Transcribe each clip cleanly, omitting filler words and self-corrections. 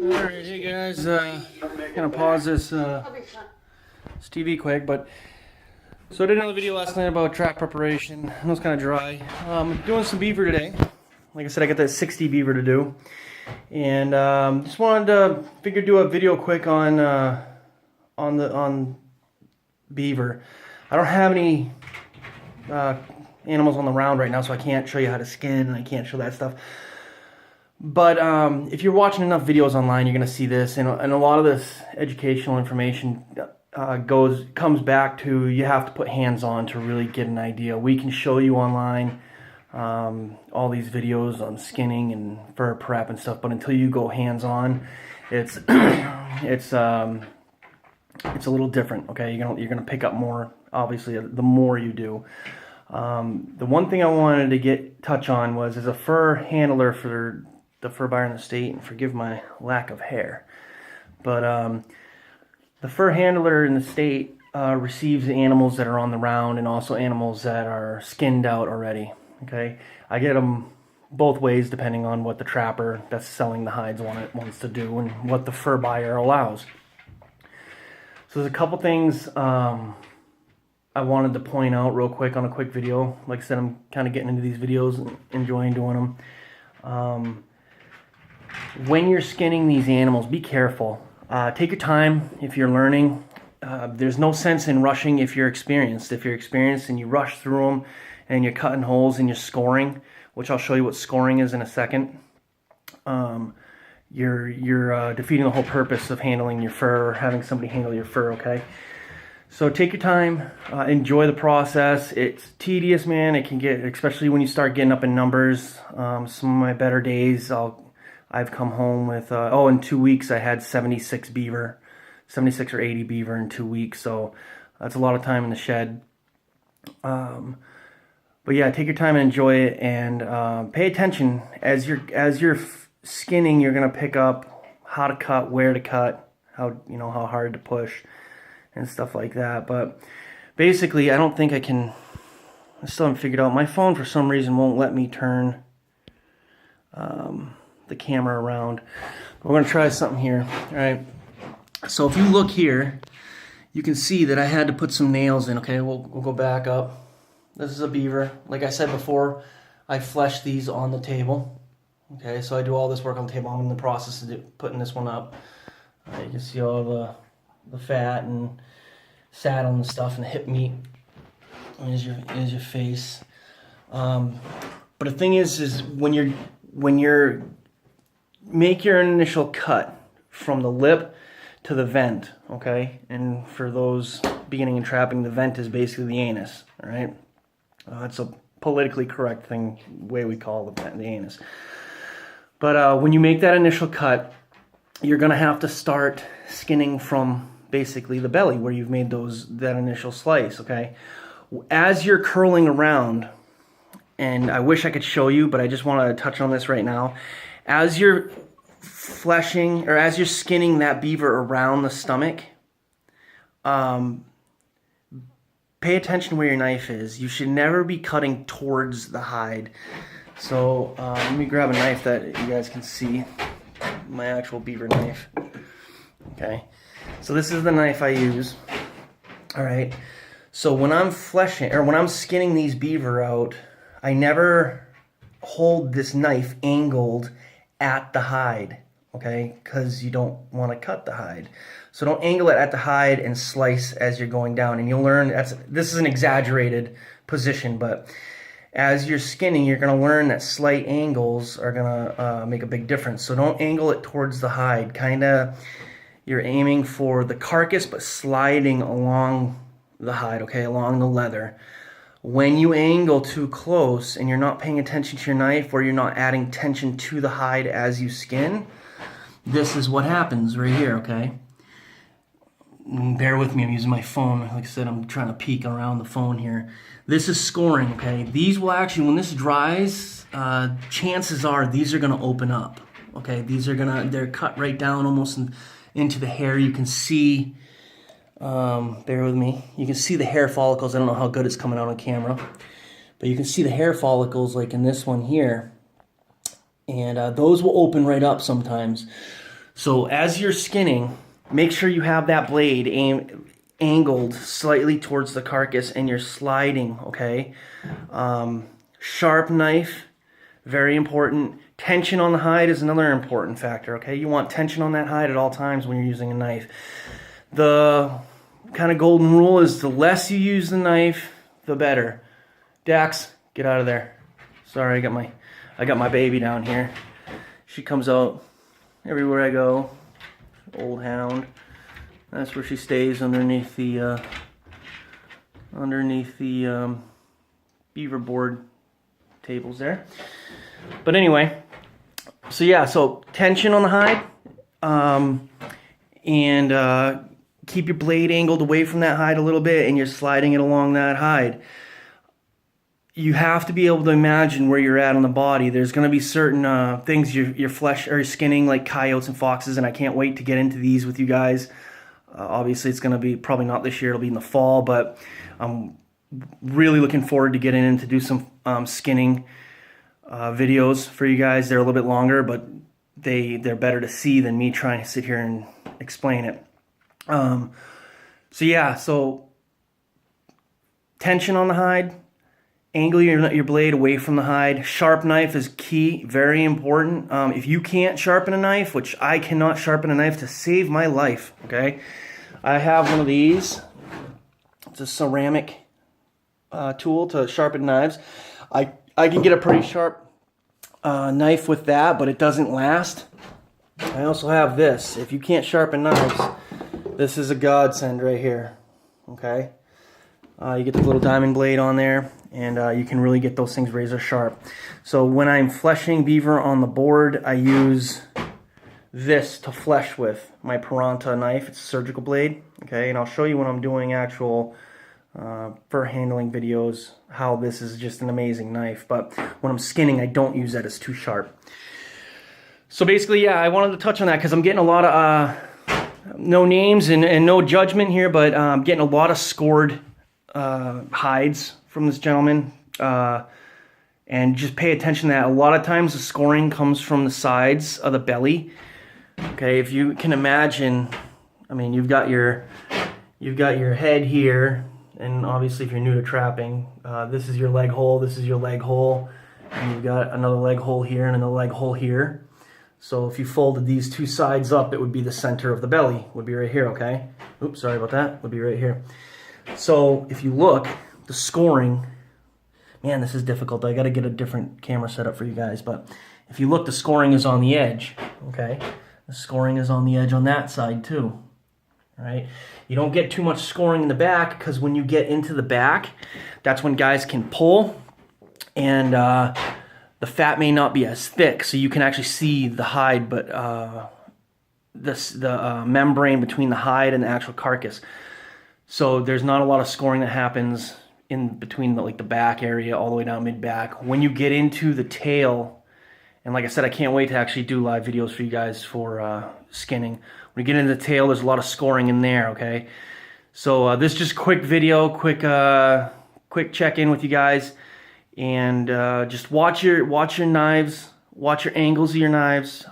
Alright, hey guys, gonna pause this TV quick, but so I did another video last night about trap preparation. It was kind of dry. Doing some beaver today. Like I said, I got that 60 beaver to do, and just wanted to do a video quick on beaver. I don't have any animals on the round right now, so I can't show you how to skin and I can't show that stuff. But if you're watching enough videos online, you're going to see this, and a lot of this educational information comes back to you have to put hands on to really get an idea. We can show you online all these videos on skinning and fur prep and stuff, but until you go hands on, it's it's a little different. Okay, you're gonna pick up more. Obviously, the more you do. The one thing I wanted to touch on was as a fur handler for the fur buyer in the state, and forgive my lack of hair, but the fur handler in the state receives animals that are on the round and also animals that are skinned out already. Okay, I get them both ways depending on what the trapper that's selling the hides wants to do and what the fur buyer allows. So there's a couple things I wanted to point out real quick on a quick video. Like I said, I'm kind of getting into these videos and enjoying doing them. When you're skinning these animals, be careful. Take your time if you're learning. There's no sense in rushing if you're experienced. If you're experienced and you rush through them and you're cutting holes and you're scoring, which I'll show you what scoring is in a second, you're defeating the whole purpose of handling your fur or having somebody handle your fur, okay? So take your time, enjoy the process. It's tedious, man. It can get, especially when you start getting up in numbers. Some of my better days, I've come home with, in 2 weeks I had 76 or 80 beaver in 2 weeks. So that's a lot of time in the shed. But yeah, take your time and enjoy it, and pay attention as you're skinning. You're gonna pick up how to cut, where to cut, how hard to push, and stuff like that. But basically, I still haven't figured out. My phone for some reason won't let me turn the camera around. We're gonna try something here. All right. So if you look here, you can see that I had to put some nails in. Okay, we'll go back up. This is a beaver. Like I said before, I flesh these on the table. Okay, so I do all this work on the table. I'm in the process of putting this one up. You can see all the fat and saddle and stuff and the hip meat. Here's your face. But the thing is when you're make your initial cut from the lip to the vent, okay? And for those beginning in trapping, the vent is basically the anus, all right? It's a politically correct way we call the anus. But when you make that initial cut, you're gonna have to start skinning from basically the belly where you've made that initial slice, okay? As you're curling around, and I wish I could show you, but I just want to touch on this right now. As you're fleshing, or as you're skinning that beaver around the stomach, pay attention where your knife is. You should never be cutting towards the hide. So let me grab a knife that you guys can see, my actual beaver knife. Okay, so this is the knife I use. All right, so when I'm fleshing, or when I'm skinning these beaver out, I never hold this knife angled at the hide, okay? Because you don't want to cut the hide. So don't angle it at the hide and slice as you're going down. And you'll learn, this is an exaggerated position, but as you're skinning, you're going to learn that slight angles are going to make a big difference. So don't angle it towards the hide. Kind of, you're aiming for the carcass, but sliding along the hide, okay, along the leather. When you angle too close and you're not paying attention to your knife, or you're not adding tension to the hide as you skin, this is what happens right here, okay? Bear with me, I'm using my phone. Like I said, I'm trying to peek around the phone here. This is scoring, okay? These will actually, when this dries, chances are these are gonna open up, okay? They're cut right down almost into the hair. You can see, bear with me, you can see the hair follicles. I don't know how good it's coming out on camera, but you can see the hair follicles like in this one here, and those will open right up sometimes. So as you're skinning, make sure you have that blade angled slightly towards the carcass and you're sliding, okay? Sharp knife, very important. Tension on the hide is another important factor, okay? You want tension on that hide at all times when you're using a knife. The kind of golden rule is the less you use the knife, the better. Dax, get out of there. Sorry, I got my baby down here. She comes out everywhere I go. Old hound. That's where she stays, underneath the beaver board tables there. But anyway, so yeah, so tension on the hide, and keep your blade angled away from that hide a little bit, and you're sliding it along that hide. You have to be able to imagine where you're at on the body. There's going to be certain things your flesh or skinning, like coyotes and foxes, and I can't wait to get into these with you guys. Obviously, it's going to be probably not this year. It'll be in the fall, but I'm really looking forward to getting in to do some skinning videos for you guys. They're a little bit longer, but they're better to see than me trying to sit here and explain it. So yeah, so tension on the hide. Angle your blade away from the hide. Sharp knife is key, very important. If you can't sharpen a knife, which I cannot sharpen a knife to save my life, okay? I have one of these. It's a ceramic tool to sharpen knives. I can get a pretty sharp knife with that, but it doesn't last. I also have this. If you can't sharpen knives, this is a godsend right here, okay? You get the little diamond blade on there, and you can really get those things razor sharp. So when I'm fleshing beaver on the board, I use this to flesh with, my Piranta knife. It's a surgical blade, okay? And I'll show you when I'm doing actual fur handling videos how this is just an amazing knife. But when I'm skinning, I don't use that. It's too sharp. So basically, yeah, I wanted to touch on that because I'm getting a lot of, no names and no judgment here, but I'm getting a lot of scored hides from this gentleman, and just pay attention to that. A lot of times the scoring comes from the sides of the belly. Okay, if you can imagine, I mean, you've got your head here, and obviously if you're new to trapping, this is your leg hole, this is your leg hole, and you've got another leg hole here and another leg hole here. So if you folded these two sides up, it would be the center of the belly, would be right here, okay? Oops, sorry about that, would be right here. So if you look, the scoring, man, this is difficult. I got to get a different camera set up for you guys. But if you look, the scoring is on the edge, okay? The scoring is on the edge on that side too, all right? You don't get too much scoring in the back because when you get into the back, that's when guys can pull, and the fat may not be as thick, so you can actually see the hide, but the membrane between the hide and the actual carcass. So there's not a lot of scoring that happens in between the back area all the way down mid-back. When you get into the tail, and like I said, I can't wait to actually do live videos for you guys for skinning. When you get into the tail, there's a lot of scoring in there, okay? So this is just a quick video, quick check-in with you guys, and just watch your knives, watch your angles of your knives.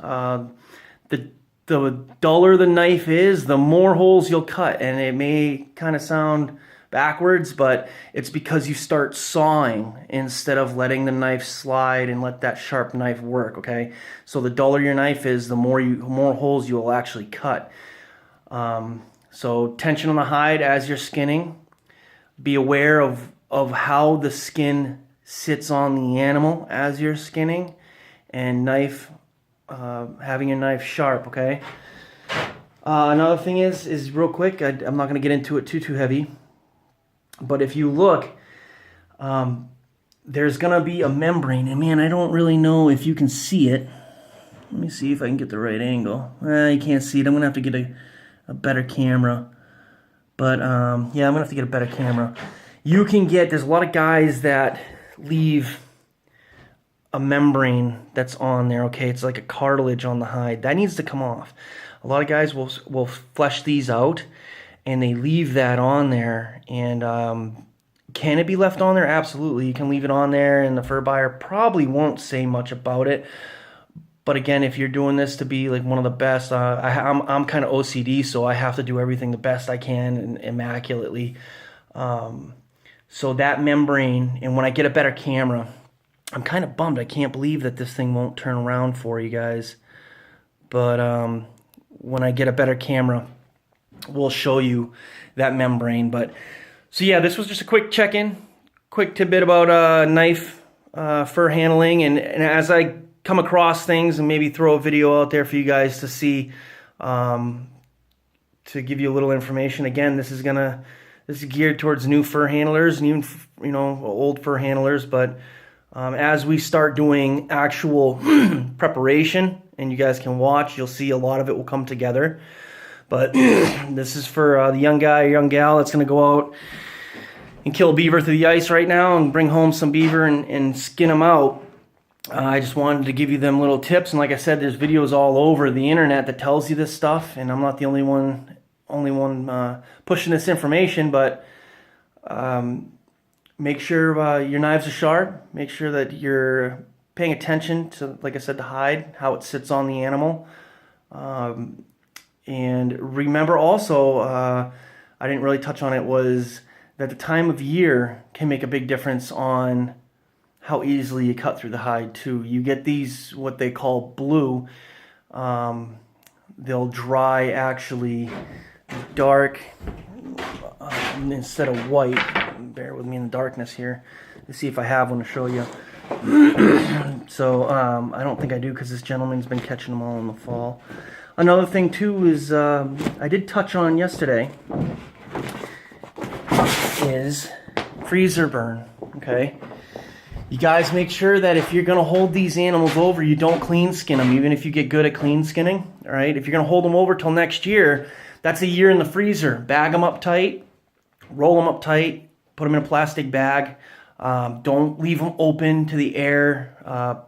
The duller the knife is, the more holes you'll cut. And it may kind of sound backwards, but it's because you start sawing instead of letting the knife slide and let that sharp knife work, okay? So the duller your knife is, the more holes you will actually cut. So tension on the hide as you're skinning. Be aware of how the skin sits on the animal as you're skinning, and having your knife sharp, okay? Another thing is real quick, I'm not going to get into it too heavy, but if you look, there's going to be a membrane, and man, I don't really know if you can see it. Let me see if I can get the right angle. You can't see it. I'm going to have to get a better camera, but yeah, I'm going to have to get a better camera. You can get, there's a lot of guys that leave a membrane that's on there, okay? It's like a cartilage on the hide. That needs to come off. A lot of guys will flesh these out, and they leave that on there. And can it be left on there? Absolutely. You can leave it on there, and the fur buyer probably won't say much about it. But again, if you're doing this to be like one of the best, I'm kind of OCD, so I have to do everything the best I can and immaculately. So that membrane, and when I get a better camera, I'm kind of bummed. I can't believe that this thing won't turn around for you guys. But when I get a better camera, we'll show you that membrane. But so yeah, this was just a quick check-in, quick tidbit about knife fur handling, and as I come across things and maybe throw a video out there for you guys to see, to give you a little information. Again, this is geared towards new fur handlers and even, you know, old fur handlers. But as we start doing actual preparation, and you guys can watch, you'll see a lot of it will come together. But this is for the young guy or young gal that's going to go out and kill beaver through the ice right now and bring home some beaver and skin them out. I just wanted to give you them little tips, and like I said, there's videos all over the internet that tells you this stuff, and I'm not the only one pushing this information. But make sure your knives are sharp. Make sure that you're paying attention to, like I said, the hide, how it sits on the animal. And remember also, I didn't really touch on it, was that the time of year can make a big difference on how easily you cut through the hide too. You get these, what they call blue, they'll dry actually dark instead of white. Bear with me in the darkness here. Let's see if I have one to show you. So I don't think I do, because this gentleman's been catching them all in the fall. Another thing too is I did touch on yesterday is freezer burn. Okay, you guys make sure that if you're going to hold these animals over, you don't clean skin them, even if you get good at clean skinning. All right, if you're going to hold them over till next year, that's a year in the freezer. Bag them up tight, roll them up tight, put them in a plastic bag. Don't leave them open to the air.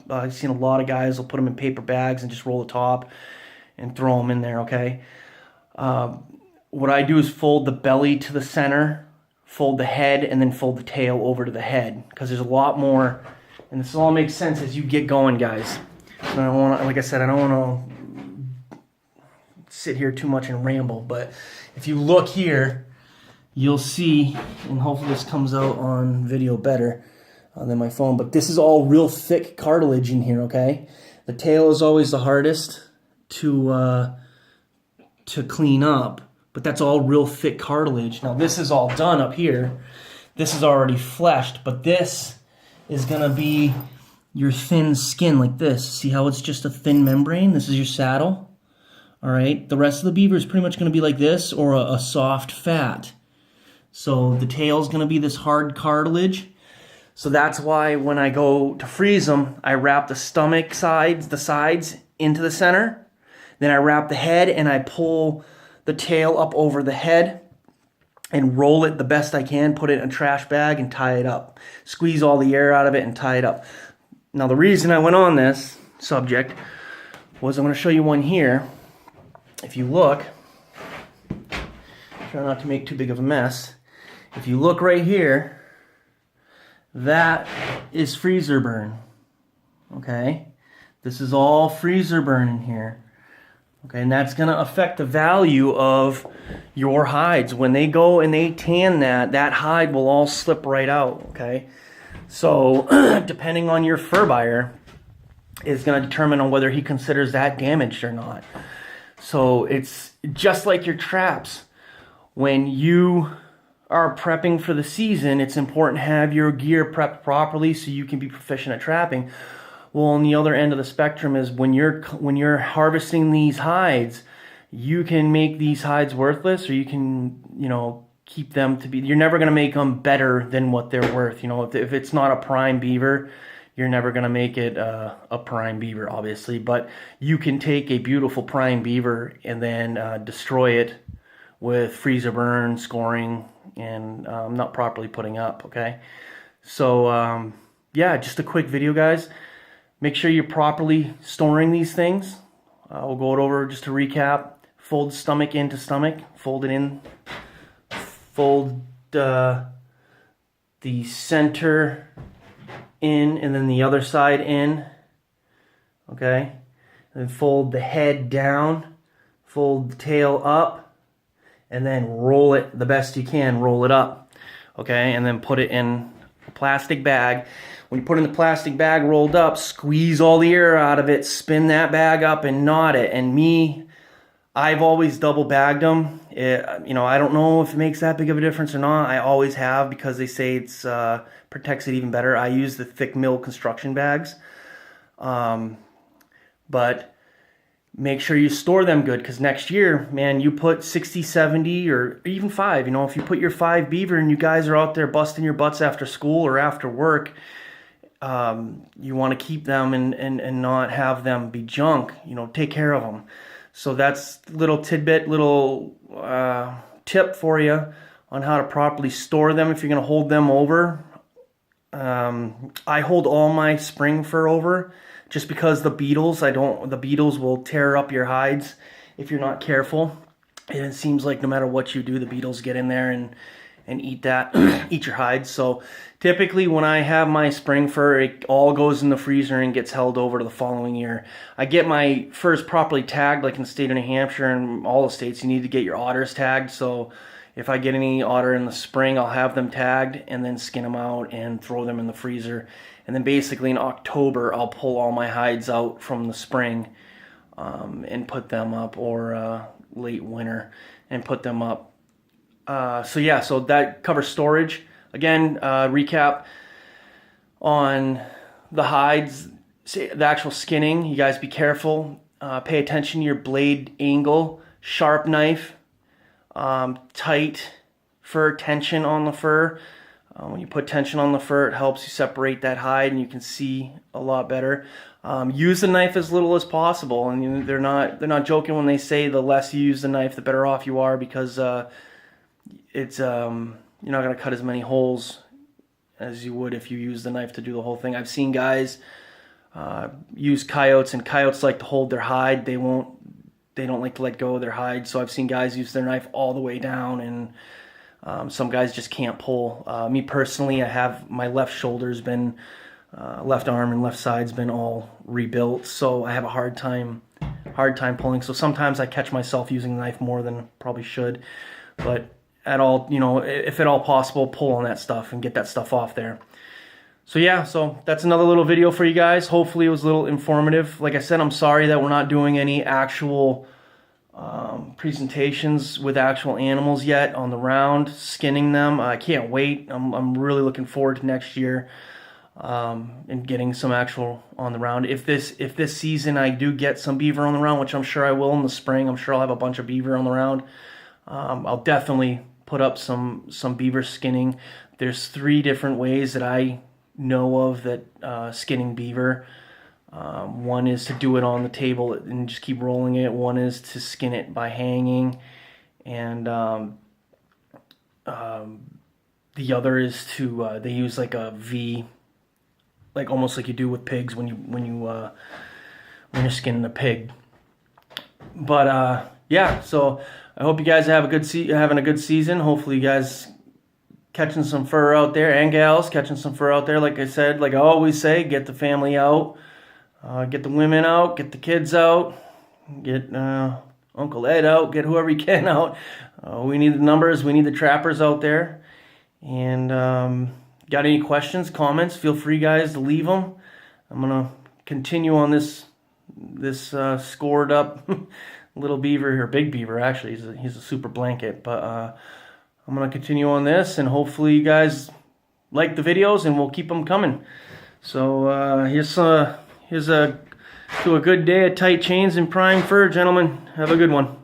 I've seen a lot of guys will put them in paper bags and just roll the top and throw them in there, okay? What I do is fold the belly to the center, fold the head, and then fold the tail over to the head, because there's a lot more, and this all makes sense as you get going, guys. I don't want to, like I said, I don't want to sit here too much and ramble, but if you look here, you'll see, and hopefully this comes out on video better than my phone, but this is all real thick cartilage in here, okay? The tail is always the hardest to clean up, but that's all real thick cartilage. Now this is all done up here. This is already fleshed, but this is gonna be your thin skin like this. See how it's just a thin membrane? This is your saddle, all right? The rest of the beaver is pretty much gonna be like this, or a soft fat. So the tail's gonna be this hard cartilage. So that's why when I go to freeze them, I wrap the stomach sides, the sides into the center. Then I wrap the head and I pull the tail up over the head and roll it the best I can, put it in a trash bag and tie it up. Squeeze all the air out of it and tie it up. Now the reason I went on this subject was I'm gonna show you one here. If you look, try not to make too big of a mess. If you look right here, that is freezer burn, okay? This is all freezer burn in here, okay? And that's gonna affect the value of your hides. When they go and they tan that hide will all slip right out, okay? So, depending on your fur buyer, is gonna determine on whether he considers that damaged or not. So, it's just like your traps. When you are prepping for the season, it's important to have your gear prepped properly so you can be proficient at trapping. Well, on the other end of the spectrum is when you're harvesting these hides, you can make these hides worthless, or you can, you know, keep them to be. You're never going to make them better than what they're worth. You know, if it's not a prime beaver, you're never going to make it a prime beaver, obviously. But you can take a beautiful prime beaver and then destroy it with freezer burn, scoring, and not properly putting up, okay? So, yeah, just a quick video, guys. Make sure you're properly storing these things. We'll go over just to recap. Fold stomach into stomach. Fold it in. Fold the center in, and then the other side in, okay? and fold the head down, fold the tail up, and then roll it the best you can, roll it up, okay, and then put it in a plastic bag. When you put it in the plastic bag rolled up, squeeze all the air out of it, spin that bag up and knot it. And I've always double bagged them. You know, I don't know if it makes that big of a difference or not. I always have, because they say it's protects it even better. I use the thick mill construction bags. But make sure you store them good, because next year, man, you put 60, 70, or even 5. You know, if you put your 5 beaver and you guys are out there busting your butts after school or after work, you want to keep them and not have them be junk. You know, take care of them. So that's little tidbit, little tip for you on how to properly store them if you're going to hold them over. I hold all my spring fur over, just because the beetles will tear up your hides if you're not careful. And it seems like no matter what you do, the beetles get in there and eat eat your hides. So typically when I have my spring fur, it all goes in the freezer and gets held over to the following year. I get my furs properly tagged, like in the state of New Hampshire and all the states, you need to get your otters tagged. So if I get any otter in the spring, I'll have them tagged and then skin them out and throw them in the freezer. And then basically in October, I'll pull all my hides out from the spring and put them up, or late winter and put them up. So yeah, so that covers storage. Again, recap on the hides, the actual skinning. You guys be careful. Pay attention to your blade angle. Sharp knife. Tight fur, tension on the fur. When you put tension on the fur, it helps you separate that hide and you can see a lot better. Use the knife as little as possible, and they're not joking when they say the less you use the knife, the better off you are, because it's you're not going to cut as many holes as you would if you use the knife to do the whole thing. I've seen guys use coyotes, and coyotes like to hold their hide. They don't like to let go of their hide. So I've seen guys use their knife all the way down, and some guys just can't pull. Me personally, I have my left shoulder's been, left arm and left side's been all rebuilt, so I have a hard time pulling. So sometimes I catch myself using the knife more than probably should, but at all, you know, if at all possible, pull on that stuff and get that stuff off there. So yeah, so that's another little video for you guys. Hopefully it was a little informative. Like I said, I'm sorry that we're not doing any actual presentations with actual animals yet on the round, skinning them. I can't wait. I'm really looking forward to next year and getting some actual on the round. If this season I do get some beaver on the round, which I'm sure I will in the spring, I'm sure I'll have a bunch of beaver on the round. I'll definitely put up some beaver skinning. There's 3 different ways that I know of that skinning beaver. One is to do it on the table and just keep rolling it. One is to skin it by hanging, and the other is to they use like a V, like almost like you do with pigs when you're skinning a pig. But yeah, so I hope you guys have having a good season. Hopefully you guys catching some fur out there, and gals catching some fur out there. Like I said, like I always say, get the family out, get the women out, get the kids out, get Uncle Ed out, get whoever you can out. We need the numbers, we need the trappers out there. And got any questions, comments, feel free guys to leave them. I'm gonna continue on this scored up little beaver, or big beaver actually. He's a super blanket, but I'm gonna continue on this, and hopefully you guys like the videos, and we'll keep them coming. So here's to a good day of tight chains and prime fur, gentlemen. Have a good one.